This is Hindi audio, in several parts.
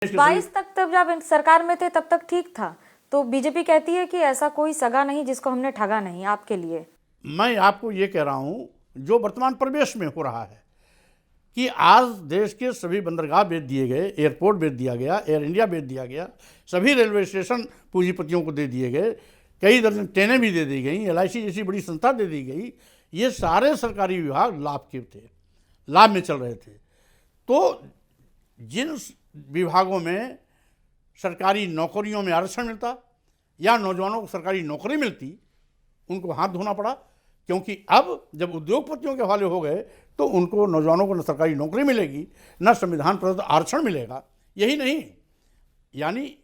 22 तक तब जब सरकार में थे तब तक ठीक था, तो बीजेपी कहती है कि ऐसा कोई सगा नहीं जिसको हमने ठगा नहीं। आपके लिए मैं आपको ये कह रहा हूं, जो वर्तमान परिवेश में हो रहा है कि आज देश के सभी बंदरगाह बेच दिए गए, एयरपोर्ट बेच दिया गया, एयर इंडिया बेच दिया गया, सभी रेलवे स्टेशन पूंजीपतियों को दे दिए गए, कई दर्जन ट्रेनें भी दे दी गई, LIC जैसी बड़ी संस्था दे दी गई। ये सारे सरकारी विभाग लाभ के थे, लाभ में चल रहे थे। तो जिन विभागों में सरकारी नौकरियों में आरक्षण मिलता या नौजवानों को सरकारी नौकरी मिलती, उनको हाथ धोना पड़ा, क्योंकि अब जब उद्योगपतियों के हवाले हो गए तो उनको, नौजवानों को न सरकारी नौकरी मिलेगी, न संविधान प्रदत्त आरक्षण मिलेगा। यही नहीं, यानी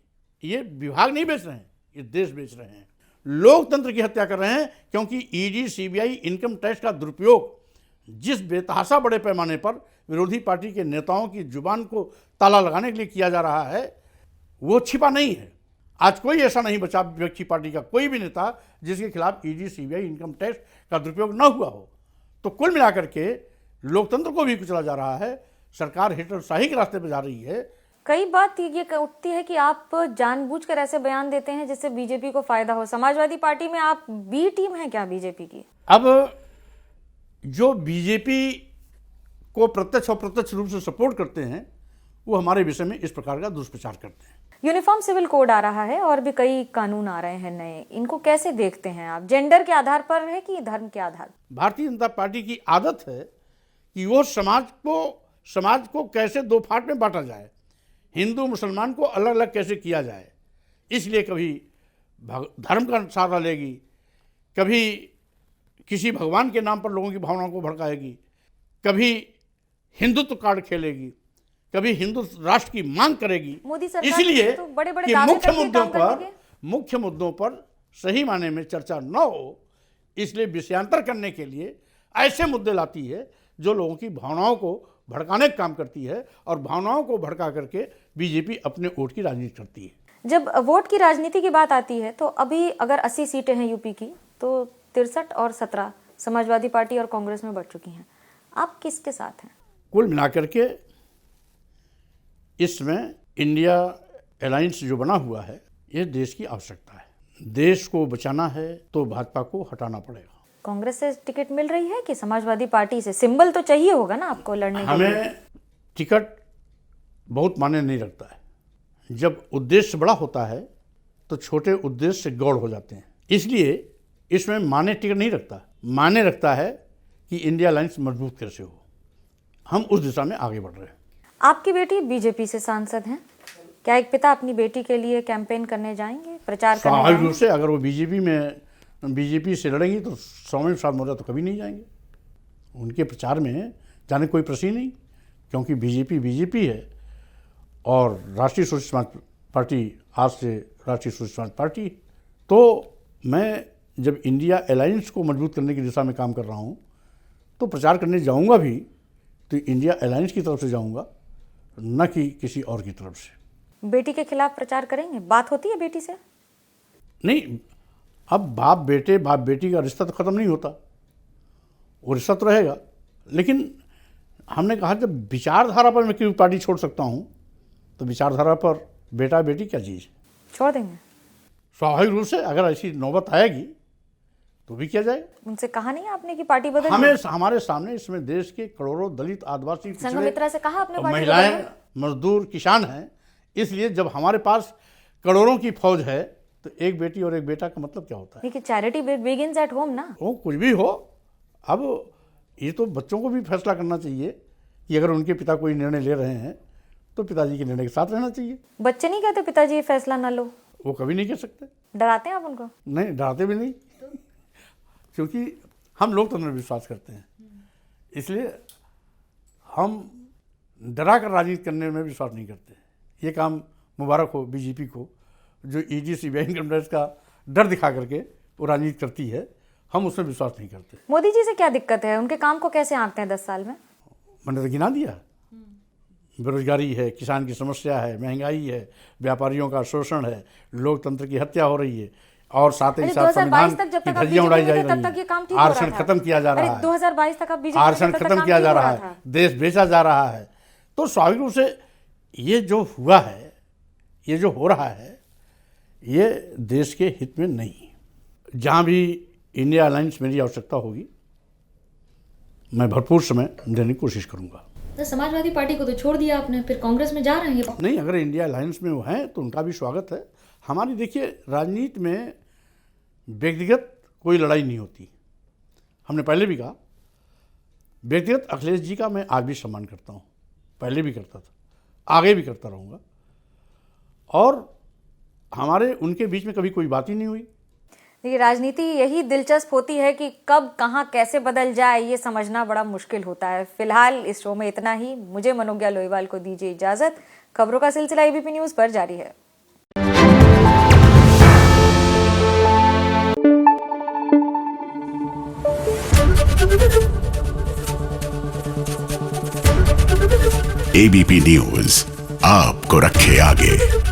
ये विभाग नहीं बेच रहे हैं, ये देश बेच रहे हैं, लोकतंत्र की हत्या कर रहे हैं। क्योंकि ED CBI इनकम टैक्स का दुरुपयोग जिस बेतहाशा बड़े पैमाने पर विरोधी पार्टी के नेताओं की जुबान को ताला लगाने के लिए किया जा रहा है, वो छिपा नहीं है। आज कोई ऐसा नहीं बचा विपक्षी पार्टी का कोई भी नेता जिसके खिलाफ ED CBI इनकम टैक्स का दुरुपयोग न हुआ हो। तो कुल मिलाकर के लोकतंत्र को भी कुचला जा रहा है, सरकार हिटलरशाही के रास्ते पर जा रही है। कई बात ये उठती है कि आप जानबूझकर ऐसे बयान देते हैं जिससे बीजेपी को फायदा हो। समाजवादी पार्टी में आप बी टीम है क्या बीजेपी की? अब जो बीजेपी को प्रत्यक्ष और अप्रत्यक्ष रूप से सपोर्ट करते हैं, वो हमारे विषय में इस प्रकार का दुष्प्रचार करते हैं। यूनिफॉर्म सिविल कोड आ रहा है और भी कई कानून आ रहे हैं नए, इनको कैसे देखते हैं आप? जेंडर के आधार पर है कि धर्म के आधार? भारतीय जनता पार्टी की आदत है कि वो समाज को कैसे दो फाट में बांटा जाए, हिंदू मुसलमान को अलग अलग कैसे किया जाए। इसलिए कभी धर्म का सहारा लेगी, कभी किसी भगवान के नाम पर लोगों की भावनाओं को भड़काएगी, कभी हिंदुत्व कार्ड खेलेगी, कभी हिंदू राष्ट्र की मांग करेगी। मोदी सरकार इसलिए तो बड़े-बड़े कि दावे मुख्य मुद्दों पर सही माने में चर्चा न हो, इसलिए विषयांतर करने के लिए ऐसे मुद्दे लाती है जो लोगों की भावनाओं को भड़काने का काम करती है, और भावनाओं को भड़का करके बीजेपी अपने वोट की राजनीति करती है। जब वोट की राजनीति की बात आती है तो अभी अगर 80 सीटें हैं यूपी की, तो 63 और 17 समाजवादी पार्टी और कांग्रेस में बढ़ चुकी हैं। आप किसके साथ हैं? कुल मिलाकर के इसमें इंडिया अलायंस जो बना हुआ है, ये देश की आवश्यकता है। देश को बचाना है तो भाजपा को हटाना पड़ेगा। कांग्रेस से टिकट मिल रही है कि समाजवादी पार्टी से? सिंबल तो चाहिए होगा ना आपको लड़ने के लिए। हमें टिकट बहुत मायने नहीं रखता है। जब उद्देश्य बड़ा होता है तो छोटे उद्देश्य से गौड़ हो जाते हैं। इसलिए इसमें माने टिकट नहीं रखता, माने रखता है कि इंडिया अलायंस मजबूत कैसे हो। हम उस दिशा में आगे बढ़ रहे हैं। आपकी बेटी बीजेपी से सांसद हैं, क्या एक पिता अपनी बेटी के लिए कैंपेन करने जाएंगे, प्रचार करने स्वाभाविक जाएंगे? रूप से अगर वो बीजेपी से लड़ेंगी तो स्वामी प्रसाद मौर्य तो कभी नहीं जाएंगे। उनके प्रचार में जाने कोई प्रश्न ही नहीं, क्योंकि बीजेपी है और राष्ट्रीय सोशलिस्ट समाज पार्टी आज से राष्ट्रीय सोशलिस्ट समाज पार्टी। तो मैं जब इंडिया अलायंस को मजबूत करने की दिशा में काम कर रहा हूँ तो प्रचार करने जाऊँगा भी तो इंडिया अलायंस की तरफ से जाऊँगा, न कि किसी और की तरफ से। बेटी के खिलाफ प्रचार करेंगे? बात होती है बेटी से? नहीं, अब बाप बेटी का रिश्ता तो ख़त्म नहीं होता, वो रिश्ता तो रहेगा। लेकिन हमने कहा जब विचारधारा पर मैं क्यों पार्टी छोड़ सकता हूँ, तो विचारधारा पर बेटा बेटी क्या चीज़ छोड़ देंगे? स्वाभाविक रूप से अगर ऐसी नौबत आएगी तो भी किया जाए। उनसे कहा नहीं आपने कि पार्टी बदल? हमारे सामने इसमें देश के करोड़ों दलित, आदिवासी, संघमित्रा से कहा आपने पार्टी महिलाएं, मजदूर, किसान हैं। इसलिए जब हमारे पास करोड़ों की फौज है तो एक बेटी और एक बेटा का मतलब क्या होता है? देखिए, चैरिटी बिगिंस एट होम ना। वो कुछ भी हो, अब ये तो बच्चों को भी फैसला करना चाहिए कि अगर उनके पिता कोई निर्णय ले रहे हैं तो पिताजी के निर्णय के साथ रहना चाहिए। बच्चे नहीं कहते पिताजी ये फैसला ना लो? वो कभी नहीं कह सकते। डराते हैं आप उनको? नहीं, डराते भी नहीं, क्योंकि हम लोकतंत्र में विश्वास करते हैं। इसलिए हम डरा कर राजनीति करने में विश्वास नहीं करते। ये काम मुबारक हो बीजेपी को, जो ED CBI इनकम टैक्स का डर दिखा करके वो राजनीति करती है। हम उसमें विश्वास नहीं करते। मोदी जी से क्या दिक्कत है? उनके काम को कैसे आंकते हैं 10 साल में? मैंने तो गिना दिया। बेरोजगारी है, किसान की समस्या है, महंगाई है, व्यापारियों का शोषण है, लोकतंत्र की हत्या हो रही है, और साथ ही साथ संविधान की धज्जियां उड़ाई जा रही है, आरक्षण खत्म किया जा रहा है, 2022 तक आरक्षण खत्म किया जा रहा है, देश बेचा जा रहा है। तो स्वाभाविक रूप से ये जो हुआ है, ये जो हो रहा है, ये देश के हित में नहीं है। जहाँ भी इंडिया अलायंस मेरी आवश्यकता होगी, मैं भरपूर समय देने की कोशिश करूँगा। तो समाजवादी पार्टी को तो छोड़ दिया आपने, फिर कांग्रेस में जा रहे हैं ये? नहीं, अगर इंडिया अलायंस में वो हैं तो उनका भी स्वागत है। हमारी देखिए, राजनीति में व्यक्तिगत कोई लड़ाई नहीं होती। हमने पहले भी कहा, व्यक्तिगत अखिलेश जी का मैं आज भी सम्मान करता हूँ, पहले भी करता था, आगे भी करता रहूँगा, और हमारे उनके बीच में कभी कोई बात ही नहीं हुई। देखिए, राजनीति यही दिलचस्प होती है कि कब कहाँ कैसे बदल जाए ये समझना बड़ा मुश्किल होता है। फिलहाल इस शो में इतना ही। मुझे मनोज्ञा लोईवाल को दीजिए इजाजत। खबरों का सिलसिला एबीपी न्यूज पर जारी है। एबीपी न्यूज आपको रखे आगे।